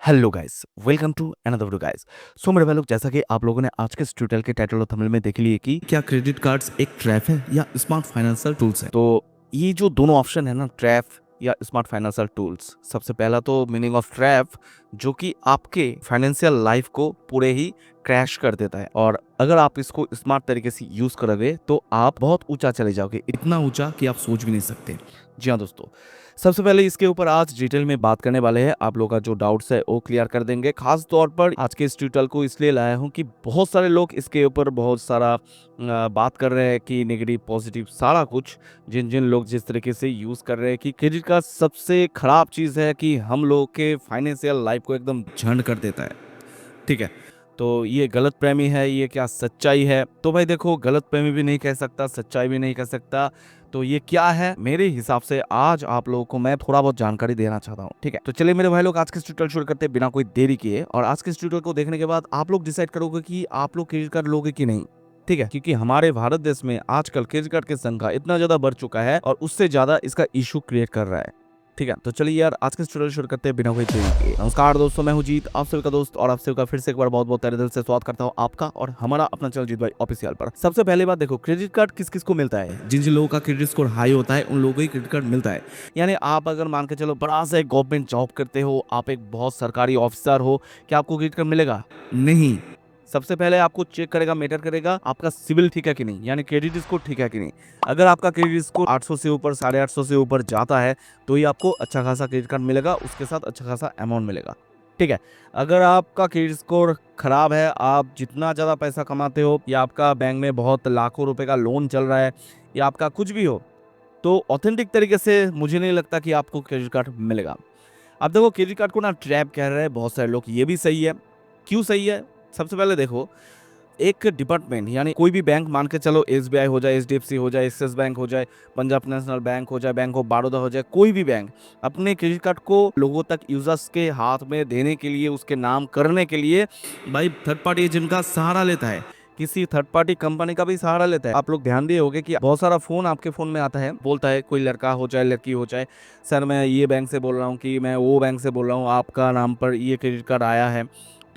Hello guys, welcome to another video guys. So मेरे भाई लोग, जैसा कि आप लोगों ने आज के इस ट्यूटोरियल के टाइटल और थंबनेल में देख लिए कि क्या क्रेडिट कार्ड्स एक ट्रैप है या स्मार्ट फाइनेंशियल टूल्स है। तो ये जो दोनों ऑप्शन है ना, ट्रैप या स्मार्ट फाइनेंशियल टूल्स, सबसे पहला तो मीनिंग ऑफ ट्रैप जो कि आपके फाइनेंशियल लाइफ को पूरे ही क्रैश कर देता है, और अगर आप इसको स्मार्ट तरीके से यूज करोगे तो आप बहुत ऊंचा चले जाओगे। इतना ऊंचा कि आप सोच भी नहीं सकते। जी हाँ दोस्तों, सबसे पहले इसके ऊपर आज डिटेल में बात करने वाले हैं। आप लोगों का जो डाउट्स है वो क्लियर कर देंगे। खास तौर पर आज के इस ट्यूटोरियल को इसलिए लाया हूँ कि बहुत सारे लोग इसके ऊपर बहुत सारा बात कर रहे हैं कि नेगेटिव पॉजिटिव सारा कुछ, जिन जिन लोग जिस तरीके से यूज कर रहे हैं कि क्रेडिट कार्ड सबसे खराब चीज है कि हम लोग के फाइनेंशियल लाइफ को एकदम झंड कर देता है। ठीक है। तो ये गलत प्रेमी है, ये क्या सच्चाई है? तो भाई देखो, गलत प्रेमी भी नहीं कह सकता, सच्चाई भी नहीं कह सकता। तो ये क्या है, मेरे हिसाब से आज आप लोगों को मैं थोड़ा बहुत जानकारी देना चाहता हूँ। ठीक है, तो चलिए मेरे भाई लोग, आज के ट्यूटोरियल शुरू करते हैं बिना कोई देरी किए। और आज के ट्यूटोरियल को देखने के बाद आप लोग डिसाइड करोगे कि आप लोग क्रेडिट कार्ड लोगे कि नहीं। ठीक है, क्योंकि हमारे भारत देश में आजकल क्रेडिट कार्ड की संख्या इतना ज्यादा बढ़ चुका है और उससे ज्यादा इसका इशू क्रिएट कर रहा है। ठीक है, तो चलिए यार, आज के ट्यूटोरियल शुरू करते हैं बिना कोई देरी के। नमस्कार दोस्तों, मैं हूं जीत, आप सभी का दोस्त, और आप सभी का फिर से एक बार बहुत बहुत तहे दिल से स्वागत करता हूं आपका और हमारा अपना चैनल जीत भाई ऑफिशियल पर। सबसे पहले बात देखो, क्रेडिट कार्ड किस किस को मिलता है। जिन जिन लोगों का क्रेडिट स्कोर हाई होता है उन लोगों को ही क्रेडिट कार्ड मिलता है। यानी आप अगर मान के चलो बड़ा सा एक गवर्नमेंट जॉब करते हो, आप एक बहुत सरकारी ऑफिसर हो, क्या आपको क्रेडिट कार्ड मिलेगा? नहीं। सबसे पहले आपको चेक करेगा, मैटर करेगा आपका सिविल ठीक है कि नहीं, यानी क्रेडिट स्कोर ठीक है कि नहीं। अगर आपका क्रेडिट स्कोर 800 से ऊपर, 850 से ऊपर जाता है तो ही आपको अच्छा खासा क्रेडिट कार्ड मिलेगा, उसके साथ अच्छा खासा अमाउंट मिलेगा। ठीक है, अगर आपका क्रेडिट स्कोर खराब है, आप जितना ज़्यादा पैसा कमाते हो, या आपका बैंक में बहुत लाखों रुपए का लोन चल रहा है, या आपका कुछ भी हो, तो ऑथेंटिक तरीके से मुझे नहीं लगता कि आपको क्रेडिट कार्ड मिलेगा। अब देखो, क्रेडिट कार्ड को ना ट्रैप कह रहे हैं बहुत सारे लोग, ये भी सही है। क्यों सही है? सबसे पहले देखो, एक डिपार्टमेंट यानी कोई भी बैंक, मान के चलो एसबीआई हो जाए, एचडीएफसी हो जाए, एक्सिस बैंक हो जाए, पंजाब नेशनल बैंक हो जाए, बैंक ऑफ बड़ौदा हो जाए, कोई भी बैंक अपने क्रेडिट कार्ड को लोगों तक, यूजर्स के हाथ में देने के लिए, उसके नाम करने के लिए भाई थर्ड पार्टी एजेंट का सहारा लेता है। किसी थर्ड पार्टी कंपनी का भी सहारा लेता है। आप लोग ध्यान दिए होंगे कि बहुत सारा फोन आपके फोन में आता है, बोलता है कोई लड़का हो चाहे लड़की हो चाहे, सर मैं ये बैंक से बोल रहा हूँ, कि मैं वो बैंक से बोल रहा हूँ, आपका नाम पर ये क्रेडिट कार्ड आया है।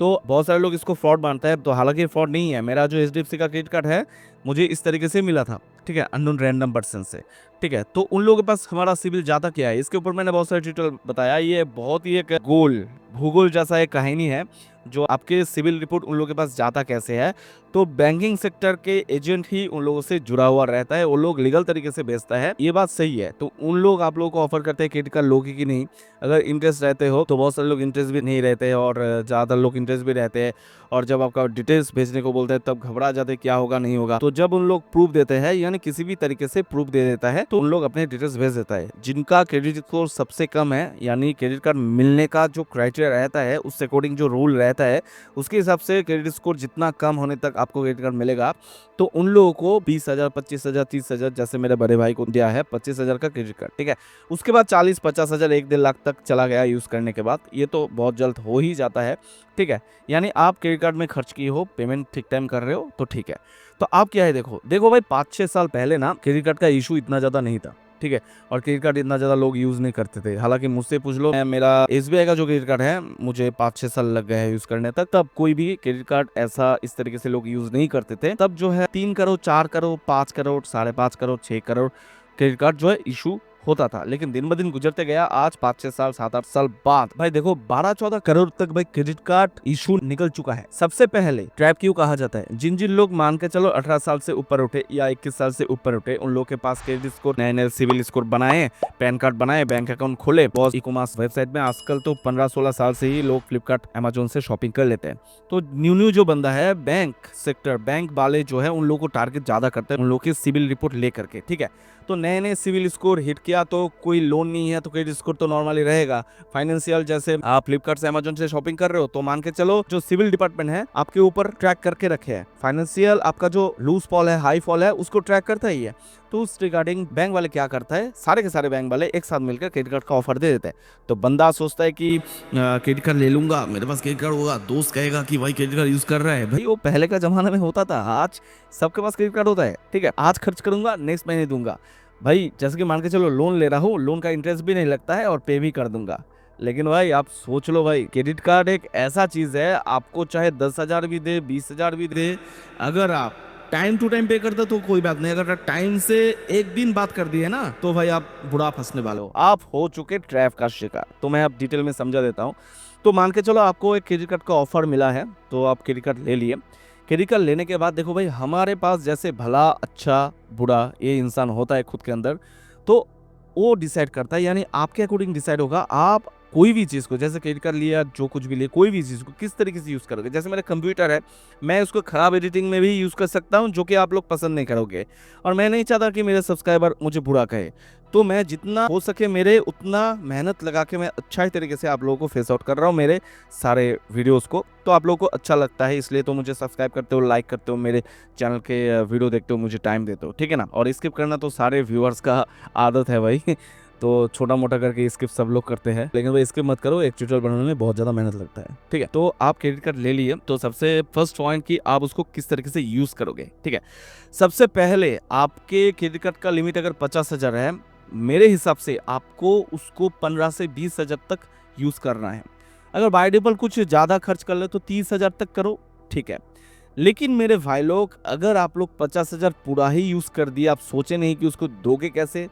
तो बहुत सारे लोग इसको फ्रॉड मानते हैं, तो हालांकि फ्रॉड नहीं है। मेरा जो एचडीएफसी का क्रेडिट कार्ड है, मुझे इस तरीके से मिला था। ठीक है, अननोन रैंडम पर्सन से। ठीक है, तो उन लोगों के पास हमारा सिविल ज्यादा क्या है, इसके ऊपर मैंने बहुत सारे ट्यूटोरियल बताया। ये बहुत ही एक गोल भूगोल जैसा एक कहानी है, जो आपके सिविल रिपोर्ट उन लोगों के पास जाता कैसे है। तो बैंकिंग सेक्टर के एजेंट ही उन लोगों से जुड़ा हुआ रहता है, वो लोग लीगल तरीके से बेचता है, ये बात सही है। तो उन लोग आप लोगों को ऑफर करते हैं क्रेडिट कार्ड लोगे कि नहीं। अगर इंटरेस्ट रहते हो तो बहुत सारे लोग इंटरेस्ट भी नहीं रहते हैं, और ज़्यादातर लोग इंटरेस्ट भी रहते हैं। और जब आपका डिटेल्स भेजने को बोलते हैं तब घबरा जाते हैं, क्या होगा नहीं होगा। तो जब उन लोग प्रूफ देते हैं, यानी किसी भी तरीके से प्रूफ दे देता है, तो उन लोग अपने डिटेल्स भेज देता है। जिनका क्रेडिट स्कोर सबसे कम है, यानी क्रेडिट कार्ड मिलने का जो क्राइटेरिया रहता है, उससे अकॉर्डिंग जो रूल रहता है, उसके हिसाब से क्रेडिट स्कोर जितना कम होने तक आपको क्रेडिट कार्ड मिलेगा। तो उन लोगों को 20,000, 25,000, 30,000, जैसे मेरे बड़े भाई को दिया है 25,000 का क्रेडिट कार्ड। ठीक है, उसके बाद 40, 50,000, 1-1.5 लाख तक चला गया यूज करने के बाद। ये तो बहुत जल्द हो ही जाता है। ठीक है, यानी आप क्रेडिट कार्ड में खर्च किए हो, पेमेंट ठीक टाइम कर रहे हो, तो ठीक है। तो आप क्या है, देखो देखो भाई, 5-6 साल पहले ना क्रेडिट कार्ड का इशू इतना ज्यादा नहीं था। ठीक है, और क्रेडिट कार्ड इतना ज्यादा लोग यूज नहीं करते थे। हालांकि मुझसे पूछ लो, मेरा एसबीआई का जो क्रेडिट कार्ड है, मुझे 5-6 साल लग गए हैं यूज करने तक। तब कोई भी क्रेडिट कार्ड ऐसा इस तरीके से लोग यूज नहीं करते थे। तब जो है 3 करोड़, 4 करोड़, 5 करोड़, 5.5 करोड़, 6 करोड़ क्रेडिट कार्ड जो है इशू होता था। लेकिन दिन ब दिन गुजरते गया, आज 5-6 साल, 7-8 साल बाद भाई देखो 12-14 करोड़ तक भाई क्रेडिट कार्ड इशू निकल चुका है। सबसे पहले ट्रैप क्यों कहा जाता है? जिन जिन लोग मान के चलो 18 साल से ऊपर उठे या 21 साल से ऊपर उठे, उन लोग के पास क्रेडिट स्कोर, नए नए सिविल स्कोर बनाए, पैन कार्ड बनाए, बैंक अकाउंट खोले, बहुत ई कॉमर्स वेबसाइट में आजकल तो 15-16 साल से ही लोग फ्लिपकार्ट, अमेजोन से शॉपिंग कर लेते हैं। तो न्यू न्यू जो बंदा है, बैंक सेक्टर, बैंक वाले जो है, उन लोगों को टारगेट ज्यादा करते हैं, उन लोग की सिविल रिपोर्ट लेकर के। ठीक है, तो नए नए सिविल स्कोर हिट किया, तो कोई लोन नहीं है तो क्रेडिट स्कोर तो नॉर्मली रहेगा। फाइनेंशियल, जैसे आप फ्लिपकार्ट से, अमेजोन से शॉपिंग कर रहे हो, तो मान के चलो जो सिविल डिपार्टमेंट है आपके ऊपर ट्रैक करके रखे है। फाइनेंशियल आपका जो लूज फॉल है, हाई फॉल है, उसको ट्रैक करता ही है। तो उस रिगार्डिंग बैंक वाले क्या करता है, सारे के सारे बैंक वाले एक साथ मिलकर क्रेडिट कार्ड का ऑफर दे देते हैं। तो बंदा सोचता है कि क्रेडिट कार्ड ले लूंगा, मेरे पास क्रेडिट कार्ड होगा, दोस्त कहेगा कि भाई क्रेडिट कार्ड यूज कर रहा है। भाई वो पहले का जमाना में होता था, आज सबके पास क्रेडिट कार्ड होता है। ठीक है, आज खर्च करूंगा, नेक्स्ट महीने दूंगा। भाई जैसे कि मान के चलो लोन ले रहा हूँ, लोन का इंटरेस्ट भी नहीं लगता है और पे भी कर दूंगा। लेकिन भाई आप सोच लो भाई, क्रेडिट कार्ड एक ऐसा चीज है, आपको चाहे 10,000 भी दे, 20,000 भी दे, अगर आप टाइम टू टाइम पे करते तो कोई बात नहीं, अगर टाइम से एक दिन बात कर दिए ना तो भाई आप बुरा फंसने वाले हो। आप हो चुके ट्रैप का शिकार। तो मैं अब डिटेल में समझा देता हूँ। तो मान के चलो आपको एक क्रेडिट कार्ड का ऑफर मिला है, तो आप क्रेडिट कार्ड ले लिए। क्रेडिट कार्ड लेने के बाद देखो भाई, हमारे पास जैसे भला अच्छा बुरा ये इंसान होता है खुद के अंदर, तो वो डिसाइड करता है, यानी आपके अकॉर्डिंग डिसाइड होगा आप कोई भी चीज़ को, जैसे क्रेडिट कार्ड लिया, जो कुछ भी लिया, कोई भी चीज़ को किस तरीके से यूज़ करोगे। जैसे मेरा कंप्यूटर है, मैं उसको ख़राब एडिटिंग में भी यूज़ कर सकता हूँ, जो कि आप लोग पसंद नहीं करोगे, और मैं नहीं चाहता कि मेरे सब्सक्राइबर मुझे बुरा कहे। तो मैं जितना हो सके मेरे उतना मेहनत लगा के मैं अच्छा ही तरीके से आप लोगों को फेस आउट कर रहा हूँ मेरे सारे वीडियोस को। तो आप लोगों को अच्छा लगता है, इसलिए तो मुझे सब्सक्राइब करते हो, लाइक करते हो, मेरे चैनल के वीडियो देखते हो, मुझे टाइम देते हो, ठीक है ना। और स्किप करना तो सारे व्यूअर्स का आदत है भाई तो छोटा मोटा करके स्किप सब लोग करते हैं, लेकिन भाई स्किप मत करो, एक ट्यूटोरियल बनाने में बहुत ज़्यादा मेहनत लगता है, ठीक है। तो आप क्रेडिट कार्ड ले लिए, तो सबसे फर्स्ट पॉइंट कि आप उसको किस तरीके से यूज़ करोगे, ठीक है। सबसे पहले आपके क्रेडिट कार्ड का लिमिट अगर 50,000 है, मेरे हिसाब से आपको उसको 15 से 20,000 तक यूज़ करना है। अगर बाय डिफ़ॉल्ट कुछ ज़्यादा खर्च कर ले तो 30,000 तक करो, ठीक है। लेकिन मेरे भाई लोग, अगर आप लोग 50,000 पूरा ही यूज़ कर दिया, आप सोचे नहीं कि उसको दोगे कैसे,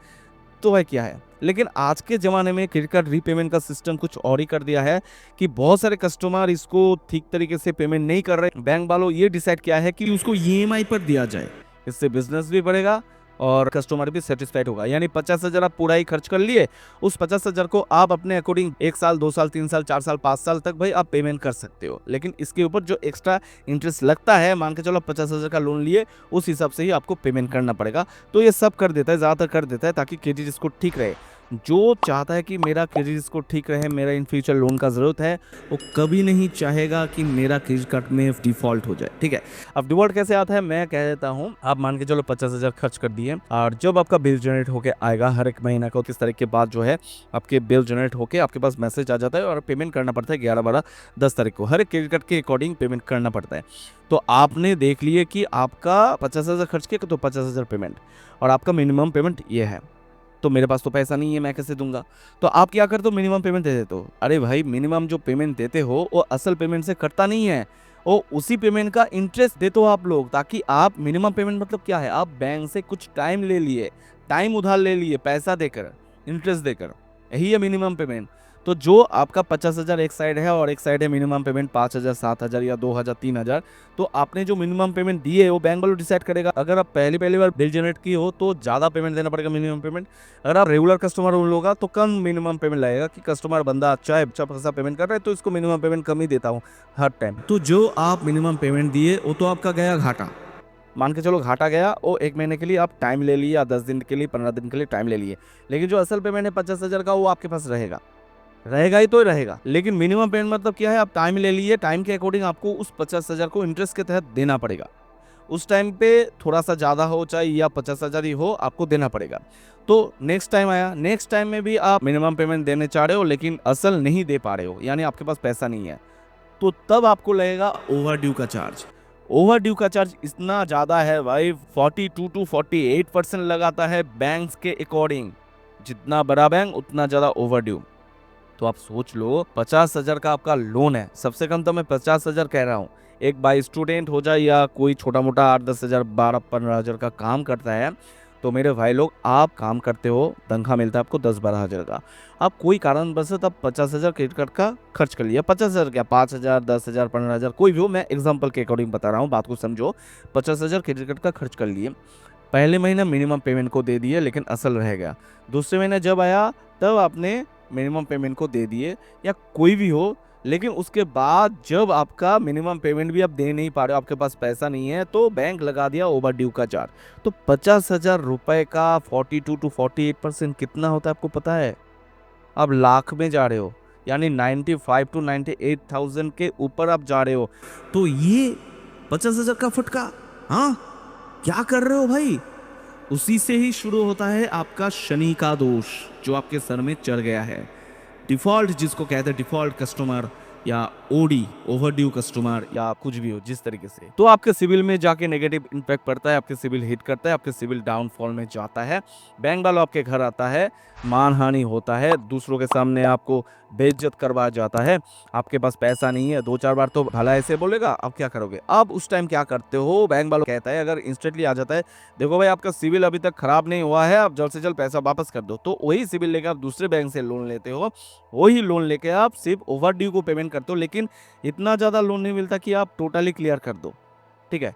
तो वह क्या है। लेकिन आज के ज़माने में क्रेडिट कार्ड रीपेमेंट का सिस्टम कुछ और ही कर दिया है कि बहुत सारे कस्टमर इसको ठीक तरीके से पेमेंट नहीं कर रहे। बैंक वालों ये डिसाइड किया है कि उसको ईएमआई पर दिया जाए, इससे बिजनेस भी बढ़ेगा और कस्टमर भी सेटिस्फाइड होगा। यानी 50,000 आप पूरा ही खर्च कर लिए, उस 50,000 को आप अपने अकॉर्डिंग 1 साल, 2 साल, 3 साल, 4 साल, 5 साल तक भाई आप पेमेंट कर सकते हो। लेकिन इसके ऊपर जो एक्स्ट्रा इंटरेस्ट लगता है, मान के चलो 50,000 का लोन लिए, उस हिसाब से ही आपको पेमेंट करना पड़ेगा। तो ये सब कर देता है, ज़्यादातर कर देता है, ताकि क्रेडिट स्कोर ठीक रहे। जो चाहता है कि मेरा क्रेडिट स्कोर ठीक रहे, मेरा इन फ्यूचर लोन का ज़रूरत है, वो कभी नहीं चाहेगा कि मेरा क्रेडिट कार्ड में डिफॉल्ट हो जाए, ठीक है। अब डिफॉल्ट कैसे आता है मैं कह देता हूँ। आप मान के चलो 50,000 खर्च कर दिए, और जब आपका बिल जनरेट होके आएगा हर एक महीना का, 30 तारीख के बाद जो है आपके बिल जनरेट होके आपके पास मैसेज आ जाता है, और पेमेंट करना पड़ता है 11, 12, 10 तारीख को। हर एक क्रेडिट कार्ड के अकॉर्डिंग पेमेंट करना पड़ता है। तो आपने देख लिए कि आपका 50,000 खर्च किया तो 50,000 पेमेंट, और आपका मिनिमम पेमेंट ये है। तो मेरे पास तो पैसा नहीं है, मैं कैसे दूंगा। तो आप क्या करते हो, मिनिमम पेमेंट दे देते हो। अरे भाई, मिनिमम जो पेमेंट देते हो वो असल पेमेंट से कटता नहीं है, वो उसी पेमेंट का इंटरेस्ट देते हो आप लोग। ताकि आप, मिनिमम पेमेंट मतलब क्या है, आप बैंक से कुछ टाइम ले लिए, टाइम उधार ले लिए, पैसा देकर, इंटरेस्ट देकर, यही है मिनिमम पेमेंट। तो जो आपका 50,000 एक साइड है और एक साइड है मिनिमम पेमेंट 5,000, 7,000 या 2,000, 3,000, तो आपने जो मिनिमम पेमेंट दी है वो बैंक वालों डिसाइड करेगा। अगर आप पहली बार बिल जनरेट की हो तो ज़्यादा पेमेंट देना पड़ेगा मिनिमम पेमेंट। अगर आप रेगुलर कस्टमर होगा तो कम मिनिमम पेमेंट लगेगा, कि कस्टमर बंदा अच्छा है, अच्छा पैसा पेमेंट कर रहा है, तो इसको मिनिमम पेमेंट कम ही देता हूँ हर टाइम। तो जो आप मिनिमम पेमेंट दिए वो तो आपका गया घाटा। मान के चलो घाटा गया, वो 1 महीने के लिए आप टाइम ले लिए, या 10 दिन के लिए, 15 दिन के लिए टाइम ले लिए। लेकिन जो असल पेमेंट है 50,000 का, वो आपके पास रहेगा, रहेगा ही तो रहेगा। लेकिन मिनिमम पेमेंट मतलब क्या है, आप टाइम ले लिए, टाइम के अकॉर्डिंग आपको उस 50,000 को इंटरेस्ट के तहत देना पड़ेगा। उस टाइम पे थोड़ा सा ज़्यादा हो चाहे या 50,000 ही हो, आपको देना पड़ेगा। तो नेक्स्ट टाइम आया, नेक्स्ट टाइम में भी आप मिनिमम पेमेंट देने चाह रहे हो लेकिन असल नहीं दे पा रहे हो, यानी आपके पास पैसा नहीं है, तो तब आपको लगेगा ओवरड्यू का चार्ज। ओवरड्यू का चार्ज इतना ज़्यादा है भाई, 42 to 48% लगाता है बैंक्स के अकॉर्डिंग। जितना बड़ा बैंक उतना ज़्यादा ओवरड्यू। तो आप सोच लो, 50,000 का आपका लोन है, सबसे कम तो मैं 50,000 कह रहा हूँ। एक बाई स्टूडेंट हो जाए या कोई छोटा मोटा 8-10,000, 12-15,000 का काम करता है, तो मेरे भाई लोग, आप काम करते हो, तनख्वाह मिलता है आपको 10-12,000 का, आप कोई कारणवश तब 50,000 क्रेडिट कार्ड का खर्च कर लिया। 50,000 क्या, 5,000, 10,000, 15,000, कोई भी हो, मैं एग्जाम्पल के अकॉर्डिंग बता रहा हूँ, बात को समझो। 50,000 क्रेडिट कार्ड का खर्च कर लिए, पहले महीने मिनिमम पेमेंट को दे दिए, लेकिन असल रह गया। दूसरे महीने जब आया तब आपने मिनिमम पेमेंट को दे दिए, या कोई भी हो, लेकिन उसके बाद जब आपका मिनिमम पेमेंट भी आप दे नहीं पा रहे हो, आपके पास पैसा नहीं है, तो बैंक लगा दिया ओवरड्यू का चार्ज। तो 50,000 रुपए का 42 to 48% कितना होता है आपको पता है? आप लाख में जा रहे हो, यानी 95 to 98,000 के ऊपर आप जा रहे हो। तो ये 50,000 का फटका, हाँ क्या कर रहे हो भाई। उसी से ही शुरू होता है आपका शनि का दोष, जो आपके सर में चढ़ गया है। डिफॉल्ट जिसको कहते हैं, डिफॉल्ट कस्टमर या ओडी, ओवरड्यू कस्टमर, या कुछ भी हो जिस तरीके से, तो आपके सिविल में जाके नेगेटिव इम्पैक्ट पड़ता है, आपके सिविल हिट करता है, आपके सिविल डाउनफॉल में जाता है, बैंक वालों आपके घर आता है, मानहानि होता है, दूसरों के सामने आपको बेइज्जत करवाया जाता है। आपके पास पैसा नहीं है, 2-4 बार तो भला ऐसे बोलेगा, अब क्या करोगे? अब उस टाइम क्या करते हो? बैंक वालों कहता है, अगर इंस्टेंटली आ जाता है, देखो भाई आपका सिविल अभी तक खराब नहीं हुआ है, आप जल्द से जल्द पैसा वापस कर दो। तो वही सिविल लेकर आप दूसरे बैंक से लोन लेते हो, वही लोन लेके आप सिर्फ ओवर ड्यू को पेमेंट करते हो, लेकिन इतना ज़्यादा लोन नहीं मिलता कि आप टोटली क्लियर कर दो। ठीक है,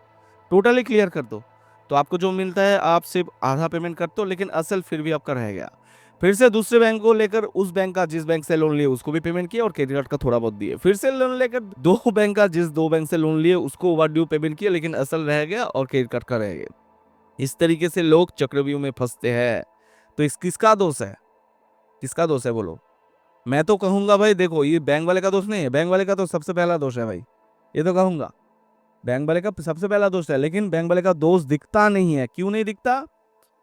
टोटली क्लियर कर दो तो आपको जो मिलता है आप सिर्फ आधा पेमेंट करते हो, लेकिन असल फिर भी आपका रह गया। फिर से दूसरे बैंक को लेकर उस बैंक का जिस बैंक से लोन लिए उसको भी पेमेंट किया और क्रेडिट कार्ड का थोड़ा बहुत दिए, फिर से लोन लेकर दो बैंक का जिस दो बैंक से लोन लिए उसको ओवर ड्यू पेमेंट किया, लेकिन असल रह गया और क्रेडिट कार्ड का रह गया। इस तरीके से लोग चक्रव्यूह में फंसते हैं। तो इस किसका दोष है? किसका दोष है बोलो? मैं तो कहूंगा भाई देखो, ये बैंक वाले का दोष नहीं है, बैंक वाले का तो सबसे पहला दोष है भाई, ये तो कहूंगा बैंक वाले का सबसे पहला दोष है। लेकिन बैंक वाले का दोष दिखता नहीं है। क्यों नहीं दिखता?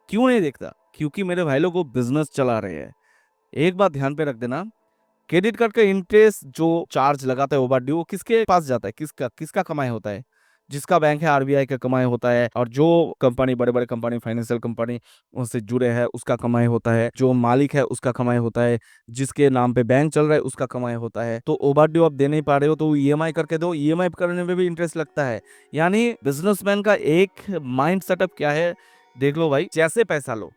क्यों नहीं दिखता? क्योंकि मेरे भाई लोग वो बिजनेस चला रहे हैं। एक बात ध्यान पे रख देना, क्रेडिट कार्ड का इंटरेस्ट जो चार्ज लगाता है ओवर ड्यू, वो किसके पास जाता है? किसका किसका कमाई होता है? जिसका बैंक है आरबीआई का कमाई होता है, और जो कंपनी बड़े बड़े कंपनी फाइनेंशियल कंपनी उनसे जुड़े हैं उसका कमाई होता है, जो मालिक है उसका कमाई होता है, जिसके नाम पे बैंक चल रहा है उसका कमाई होता है। तो ओवर ड्यू आप दे नहीं पा रहे हो तो ईएमआई करके दो, ईएमआई करने में भी इंटरेस्ट लगता है। यानी बिजनेसमैन का एक माइंड सेटअप क्या है देख लो भाई, जैसे पैसा लो,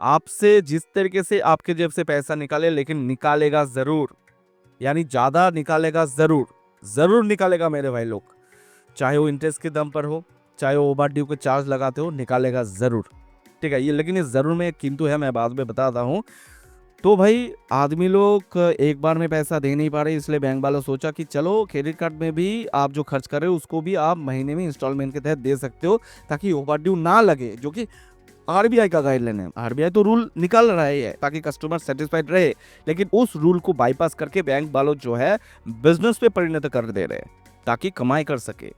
आपसे जिस तरीके से आपके जेब से पैसा निकाले, लेकिन निकालेगा जरूर, यानी ज्यादा निकालेगा जरूर, जरूर निकालेगा मेरे भाई लोग। चाहे वो इंटरेस्ट के दम पर हो, चाहे वो ओवर ड्यू के चार्ज लगाते हो, निकालेगा जरूर। ठीक है, ये लेकिन इस जरूर में एक किंतु है, मैं बाद में बताता हूँ। तो भाई आदमी लोग एक बार में पैसा दे नहीं पा रहे, इसलिए बैंक वालों सोचा कि चलो क्रेडिट कार्ड में भी आप जो खर्च कर रहे हो उसको भी आप महीने में इंस्टॉलमेंट के तहत दे सकते हो, ताकि ओवर ड्यू ना लगे, जो कि आरबीआई का गाइडलाइन है। आरबीआई तो रूल निकाल रहा है ताकि कस्टमर सेटिस्फाइड रहे, लेकिन उस रूल को बाईपास करके बैंक वालों जो है बिजनेस पे परिणत कर दे रहे हैं ताकि कमाई कर सके।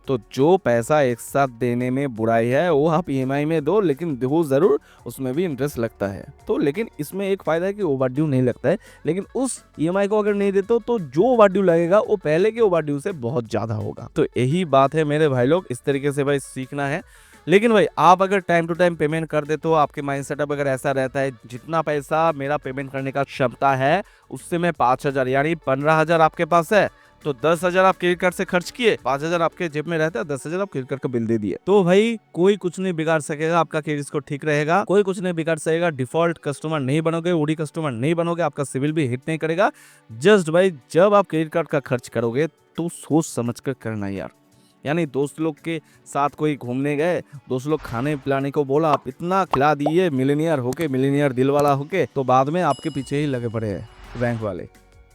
तो जो पैसा एक साथ देने में बुराई है वो आप ईएमआई में दो, लेकिन दो जरूर, उसमें भी इंटरेस्ट लगता है। तो लेकिन इसमें एक फायदा है कि ओवर ड्यू नहीं लगता है, लेकिन उस ईएमआई को अगर नहीं देते तो जो ओवर ड्यू लगेगा वो पहले के ओवर ड्यू से बहुत ज्यादा होगा। तो यही बात है मेरे भाई लोग, इस तरीके से भाई सीखना है। लेकिन भाई आप अगर टाइम टू टाइम पेमेंट कर दे तो आपके माइंड सेटअप अगर ऐसा रहता है जितना पैसा मेरा पेमेंट करने का क्षमता है उससे मैं 5,000 यानी 15,000 आपके पास है, तो 10,000 आप क्रेडिट कार्ड से खर्च किए, 5,000 आपके जेब में रहता है, 10,000 आप क्रेडिट कार्ड का बिल दे दिए, तो भाई कोई कुछ नहीं बिगाड़ सकेगा, आपका क्रेडिट स्कोर ठीक रहेगा, कोई कुछ नहीं बिगाड़ सकेगा। डिफॉल्ट कस्टमर नहीं बनोगे, ओडी कस्टमर नहीं बनोगे, आपका सिविल भी हिट नहीं करेगा। जस्ट भाई जब आप क्रेडिट कार्ड का खर्च करोगे तो सोच समझ कर करना यार। यानी दोस्त लोग के साथ कोई घूमने गए, दोस्त लोग खाने पिलाने को बोला, आप इतना खिला दिए मिलीनियर होके, मिलीनियर दिल वाला होके, तो बाद में आपके पीछे ही लगे पड़े हैं बैंक वाले।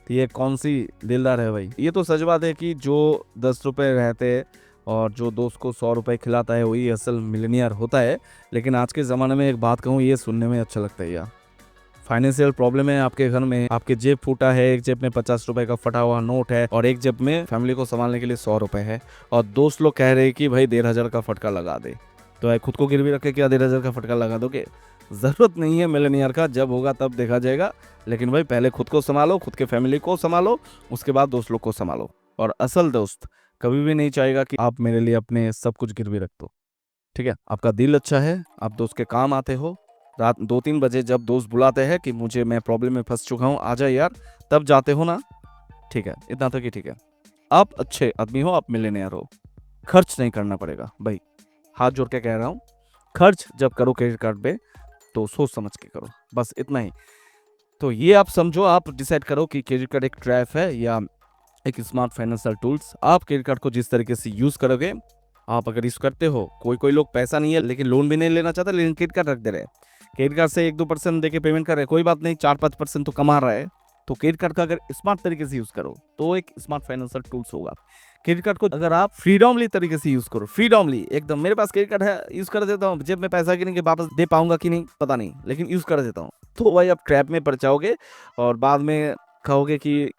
तो ये कौन सी दिलदार है भाई? ये तो सच बात है कि जो 10 रुपए रहते हैं और जो दोस्त को 100 रुपए खिलाता है वही असल मिलीनियर होता है। लेकिन आज के ज़माने में एक बात कहूँ, ये सुनने में अच्छा लगता है यार। फाइनेंशियल प्रॉब्लम है आपके घर में, आपके जेब फूटा है, एक जेब में 50 रुपए का फटा हुआ नोट है और एक जेब में फैमिली को संभालने के लिए 100 रुपए है, और दोस्त लोग कह रहे हैं कि भाई 1,500 का फटका लगा दे, तो भाई खुद को गिरवी रख के क्या 1,500 का फटका लगा दोगे? जरूरत नहीं है मिलीनियर का, जब होगा तब देखा जाएगा। लेकिन भाई पहले खुद को संभालो, खुद के फैमिली को संभालो, उसके बाद दोस्त लोग को संभालो। और असल दोस्त कभी भी नहीं चाहेगा कि आप मेरे लिए अपने सब कुछ गिरवी रख दो। ठीक है, आपका दिल अच्छा है, आप दोस्त के काम आते हो, रात 2-3 बजे जब दोस्त बुलाते हैं कि मुझे मैं प्रॉब्लम में फंस चुका हूँ, आ जा यार, तब जाते हो ना। ठीक है, इतना तो कि ठीक है, आप अच्छे आदमी हो, आप मिलीनियर हो, खर्च नहीं करना पड़ेगा भाई, हाथ जोड़ के कह रहा हूँ। खर्च जब करो क्रेडिट कार्ड पे तो सोच समझ के करो, बस इतना ही। तो ये आप समझो, आप डिसाइड करो कि क्रेडिट कार्ड एक ट्रैप है या एक स्मार्ट फाइनेंशियल टूल्स। आप क्रेडिट कार्ड को जिस तरीके से यूज करोगे, आप अगर यूज करते हो, कोई लोग पैसा नहीं है लेकिन लोन भी नहीं लेना चाहता, लेकिन क्रेडिट कार्ड रख दे रहे हैं, क्रेडिट कार्ड से 1-2% देके पेमेंट कर रहे हैं, कोई बात नहीं, 4-5% तो कमा रहा है। तो क्रेडिट कार्ड का अगर स्मार्ट तरीके से यूज करो तो एक स्मार्ट फाइनेंशियल टूल्स होगा। क्रेडिट कार्ड को अगर आप फ्रीडमली तरीके से यूज करो, फ्रीडमली एकदम, मेरे पास क्रेडिट कार्ड है, यूज कर देता हूँ, जेब में पैसा गिरने के वापस दे पाऊंगा कि नहीं पता नहीं, लेकिन यूज कर देता हूँ, तो भाई आप ट्रैप में पड़ जाओगे और बाद में कहोगे कि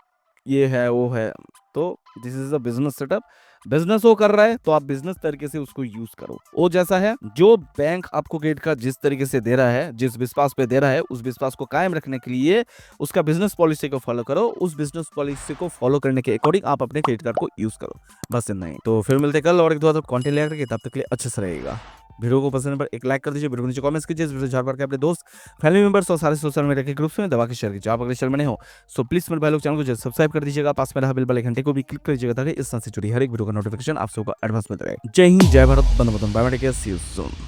ये है वो है। तो this is a business setup, business वो कर रहा है तो आप बिजनेस तरीके से उसको यूज करो। वो जैसा है, जो बैंक आपको क्रेडिट कार्ड जिस तरीके से दे रहा है, जिस विश्वास पे दे रहा है, उस विश्वास को कायम रखने के लिए उसका बिजनेस पॉलिसी को फॉलो करो, उस बिजनेस पॉलिसी को फॉलो करने के अकॉर्डिंग आप अपने क्रेडिट कार्ड को यूज करो, बस इतना ही। तो फिर मिलते कल और एक दो कंटेंट लेकर के, तब तक के लिए अच्छे से रहेगा। वीडियो को पसंद है पर एक लाइक कर दीजिए, वीडियो को नीचे कमेंट्स कीजिए, इस वीडियो को अपने दोस्त, फैमिली मेंबर्स और सारे सोशल मीडिया के ग्रुप्स में दबा के शेयर कीजिए। आप अगर चैनल में नहीं हो सो प्लीज मेरे भाई लोग चैनल को जल्द सब्सक्राइब कर दीजिएगा, पास में रहा बेल घंटे को भी क्लिक कर दीजिएगा ताकि इस तरह से जुड़ी हर एक वीडियो का नोटिफिकेशन आप सबको एडवांस में मिल रहे। जय हिंद, जय भारत, बंदे मातरम, bye bye, take care, see you soon.